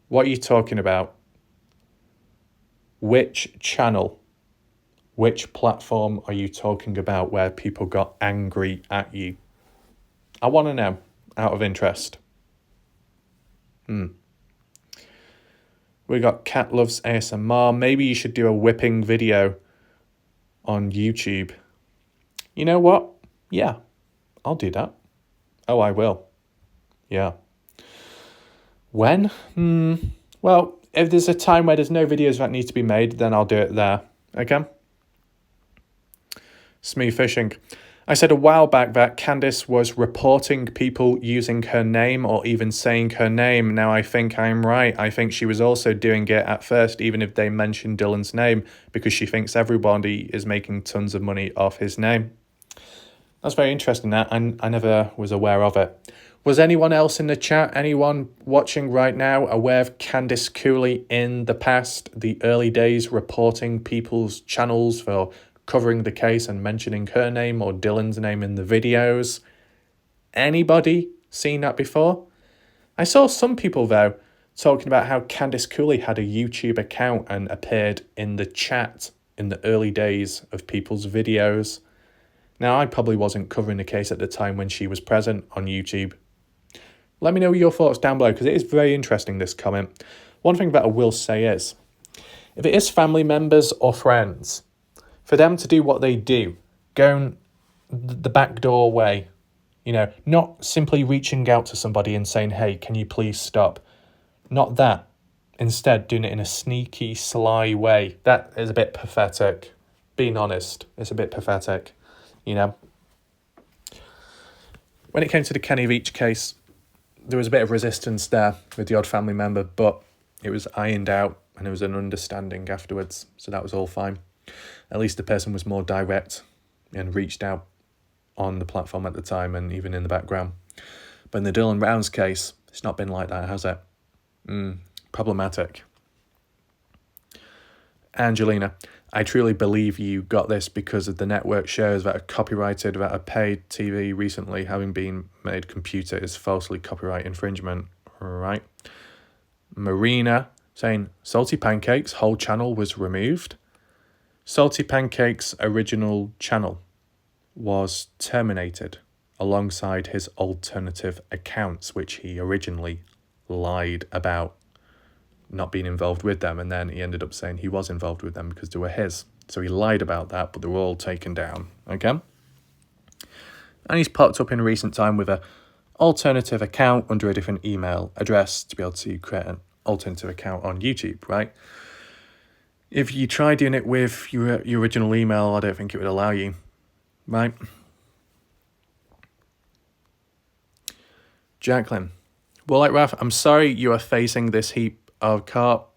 what are you talking about? Which channel? Which platform are you talking about where people got angry at you? I want to know, out of interest. We got Cat Loves ASMR. Maybe you should do a whipping video on YouTube. You know what? Yeah, I'll do that. Oh, I will. Yeah. When? Well, if there's a time where there's no videos that need to be made, then I'll do it there. Okay? Smooth Fishing. I said a while back that Candice was reporting people using her name or even saying her name. Now I think I'm right. I think she was also doing it at first, even if they mentioned Dylan's name, because she thinks everybody is making tons of money off his name. That's very interesting. That I never was aware of it. Was anyone else in the chat, anyone watching right now, aware of Candice Cooley in the past, the early days, reporting people's channels for covering the case and mentioning her name or Dylan's name in the videos? Anybody seen that before? I saw some people, though, talking about how Candice Cooley had a YouTube account and appeared in the chat in the early days of people's videos. Now, I probably wasn't covering the case at the time when she was present on YouTube. Let me know your thoughts down below, because it is very interesting, this comment. One thing that I will say is, if it is family members or friends, for them to do what they do, going the back door way, you know, not simply reaching out to somebody and saying, hey, can you please stop? Not that. Instead, doing it in a sneaky, sly way. That is a bit pathetic. Being honest, it's a bit pathetic, you know. When it came to the Kenny Veach case, there was a bit of resistance there with the odd family member, but it was ironed out and there was an understanding afterwards, so that was all fine. At least the person was more direct and reached out on the platform at the time and even in the background. But in the Dylan Rounds case, it's not been like that, has it? Problematic. Angelina, I truly believe you got this because of the network shows that are copyrighted, that are paid TV recently having been made computer is falsely copyright infringement. Right. Marina saying, Salty Pancakes whole channel was removed. Salty Pancakes' original channel was terminated alongside his alternative accounts, which he originally lied about not being involved with them, and then he ended up saying he was involved with them because they were his. So he lied about that, but they were all taken down, okay? And he's popped up in recent time with an alternative account under a different email address to be able to create an alternative account on YouTube, right? If you try doing it with your original email, I don't think it would allow you, right? Jacqueline, well, like Raf, I'm sorry you are facing this heap of carp.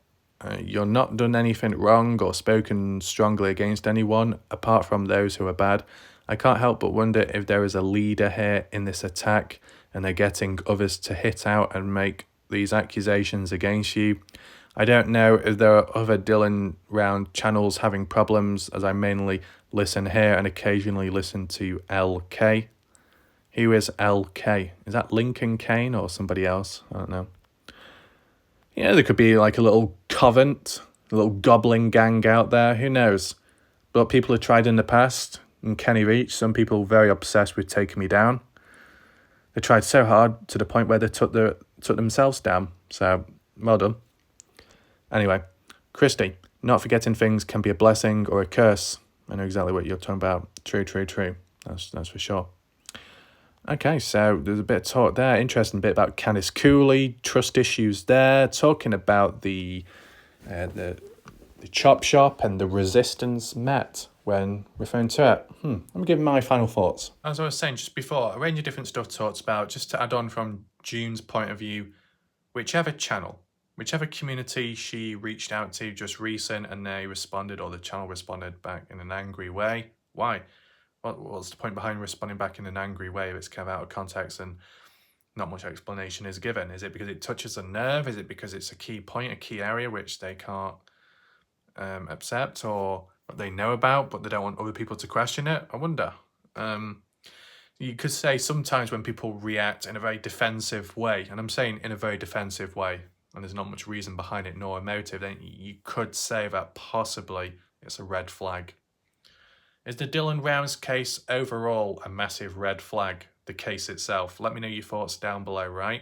You're not done anything wrong or spoken strongly against anyone, apart from those who are bad. I can't help but wonder if there is a leader here in this attack and they're getting others to hit out and make these accusations against you. I don't know if there are other Dylan Round channels having problems, as I mainly listen here and occasionally listen to LK. Who is LK? Is that Lincoln Kane or somebody else? I don't know. Yeah, there could be like a little covent, a little goblin gang out there. Who knows? But people have tried in the past. In Kenny Reach, some people very obsessed with taking me down. They tried so hard to the point where they took themselves down. So, well done. Anyway, Christy, not forgetting things can be a blessing or a curse. I know exactly what you're talking about. True. That's for sure. Okay, so there's a bit of talk there. Interesting bit about Candice Cooley, trust issues there. Talking about the chop shop and the resistance met when referring to it. Let me give my final thoughts. As I was saying just before, a range of different stuff talked about. Just to add on from June's point of view, whichever channel, whichever community she reached out to just recent and they responded, or the channel responded back in an angry way. Why? What's the point behind responding back in an angry way if it's kind of out of context and not much explanation is given? Is it because it touches a nerve? Is it because it's a key point, a key area which they can't accept or what they know about, but they don't want other people to question it? I wonder. You could say sometimes when people react in a very defensive way, and I'm saying in a very defensive way, and there's not much reason behind it nor a motive, then you could say that possibly it's a red flag. Is the Dylan Rounds case overall a massive red flag, the case itself? Let me know your thoughts down below, right?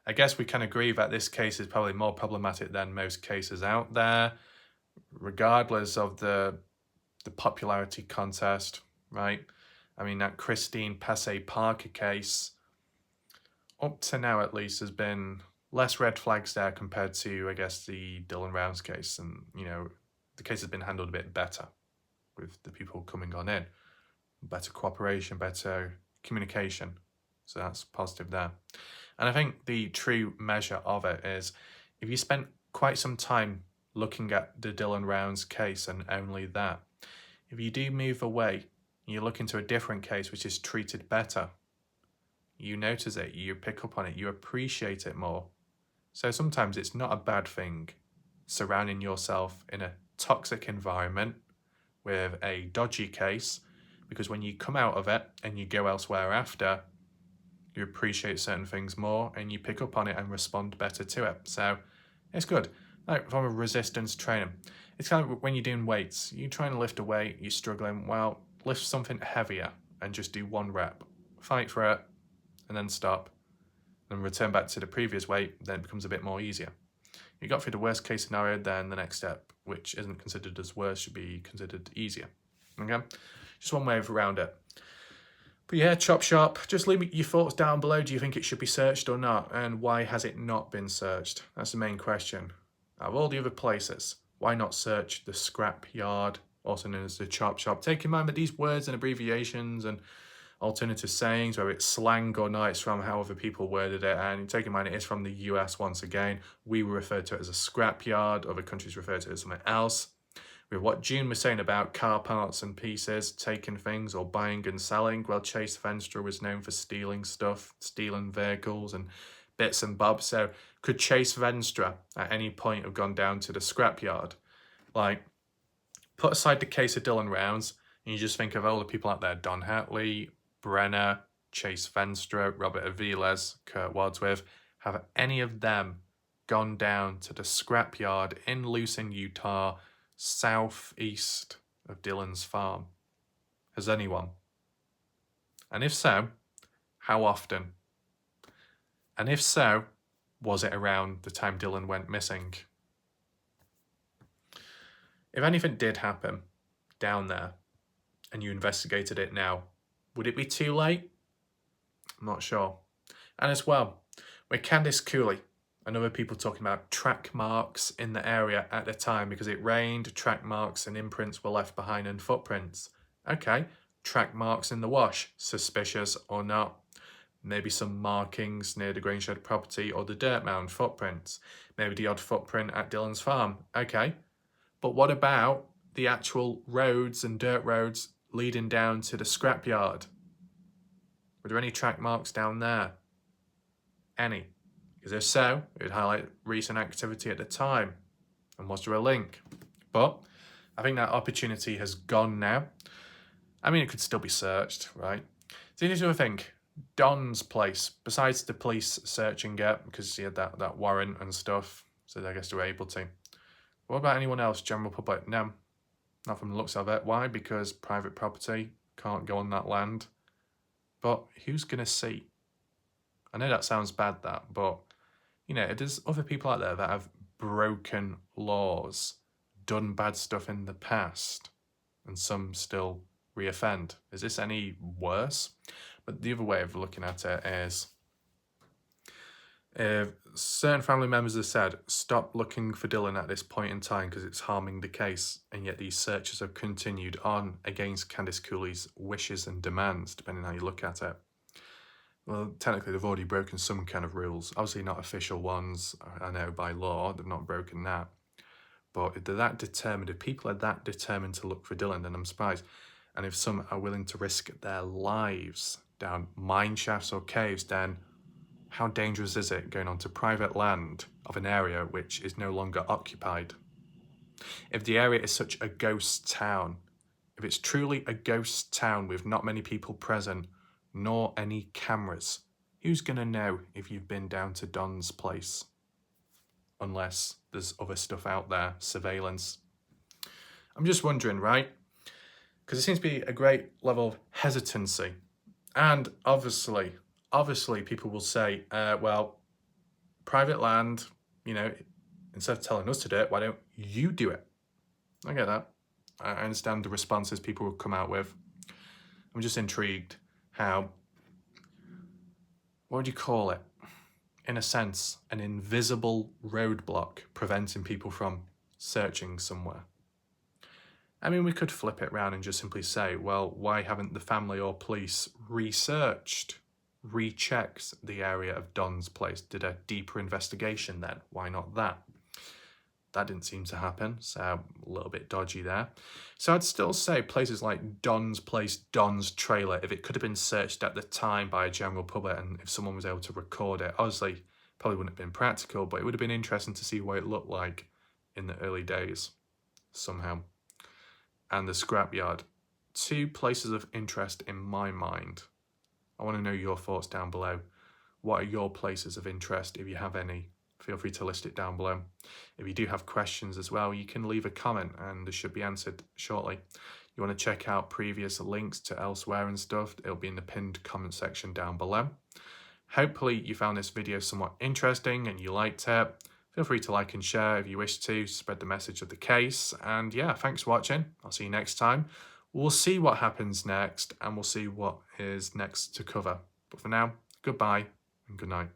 I guess we can agree that this case is probably more problematic than most cases out there, regardless of the popularity contest, right? I mean, that Christine Passay Parker case, up to now at least, has been less red flags there compared to, I guess, the Dylan Rounds case. And, you know, the case has been handled a bit better with the people coming on in. Better cooperation, better communication. So that's positive there. And I think the true measure of it is if you spent quite some time looking at the Dylan Rounds case and only that, if you do move away, you look into a different case which is treated better, you notice it, you pick up on it, you appreciate it more. So sometimes it's not a bad thing surrounding yourself in a toxic environment with a dodgy case, because when you come out of it and you go elsewhere after, you appreciate certain things more and you pick up on it and respond better to it. So it's good. Like from a resistance training, it's kind of when you're doing weights, you're trying to lift a weight, you're struggling, well, lift something heavier and just do one rep, fight for it and then stop and return back to the previous weight, then it becomes a bit more easier. You got through the worst case scenario, then the next step, which isn't considered as worse, should be considered easier. Okay? Just one way around it. But yeah, chop shop. Just leave your thoughts down below. Do you think it should be searched or not? And why has it not been searched? That's the main question. Out of all the other places, why not search the scrap yard, also known as the chop shop? Take in mind that these words and abbreviations and alternative sayings, whether it's slang or not, it's from however people worded it, and take in mind it is from the US once again. We refer to it as a scrap yard, other countries refer to it as something else. With what June was saying about car parts and pieces, taking things or buying and selling, well, Chase Venstra was known for stealing stuff, stealing vehicles and bits and bobs. So could Chase Venstra at any point have gone down to the scrap yard? Like, put aside the case of Dylan Rounds, and you just think of all the people out there, Don Hatley, Brenner, Chase Venstra, Robert Aviles, Kurt Wadsworth. Have any of them gone down to the scrapyard in Lucin, Utah, southeast of Dylan's farm? Has anyone? And if so, how often? And if so, was it around the time Dylan went missing? If anything did happen down there and you investigated it now, would it be too late? I'm not sure. And as well, with Candice Cooley, And other people talking about track marks in the area at the time because it rained, track marks and imprints were left behind and footprints. Okay, track marks in the wash, suspicious or not? Maybe some markings near the Grangeshed property or the dirt mound, footprints. Maybe the odd footprint at Dylan's farm. Okay, but what about the actual roads and dirt roads leading down to the scrapyard? Were there any track marks down there? Any? Because if so, it would highlight recent activity at the time. And was there a link? But I think that opportunity has gone now. I mean, it could still be searched, right? So you need to think, Don's place, besides the police searching it, because he had that warrant and stuff, so I guess they were able to. What about anyone else, general public? No, not from the looks of it. Why? Because private property, can't go on that land. But who's going to see? I know that sounds bad, but, you know, there's other people out there that have broken laws, done bad stuff in the past, and some still reoffend. Is this any worse? But the other way of looking at it is, if certain family members have said, stop looking for Dylan at this point in time because it's harming the case, and yet these searches have continued on against Candice Cooley's wishes and demands, depending on how you look at it. Well, technically they've already broken some kind of rules. Obviously not official ones, I know by law, they've not broken that. But if they're that determined, if people are that determined to look for Dylan, then I'm surprised. And if some are willing to risk their lives down mine shafts or caves, then how dangerous is it going onto private land of an area which is no longer occupied? If the area is such a ghost town, if it's truly a ghost town with not many people present, nor any cameras, who's going to know if you've been down to Don's place? Unless there's other stuff out there, surveillance. I'm just wondering, right? Because there seems to be a great level of hesitancy. And obviously people will say, well, private land, you know, instead of telling us to do it, why don't you do it? I get that. I understand the responses people will come out with. I'm just intrigued how, what would you call it? In a sense, an invisible roadblock preventing people from searching somewhere. I mean, we could flip it around and just simply say, well, why haven't the family or police rechecked the area of Don's place? Did a deeper investigation then? Why not that? That didn't seem to happen, so a little bit dodgy there. So I'd still say places like Don's place, Don's trailer, if it could have been searched at the time by a general public and if someone was able to record it, obviously probably wouldn't have been practical, but it would have been interesting to see what it looked like in the early days somehow. And the scrapyard, 2 places of interest in my mind. I want to know your thoughts down below. What are your places of interest, if you have any? Feel free to list it down below. If you do have questions as well, you can leave a comment and they should be answered shortly. You want to check out previous links to elsewhere and stuff, it'll be in the pinned comment section down below. Hopefully you found this video somewhat interesting and you liked it. Feel free to like and share if you wish to, spread the message of the case. And yeah, thanks for watching. I'll see you next time. We'll see what happens next and we'll see what is next to cover. But for now, goodbye and good night.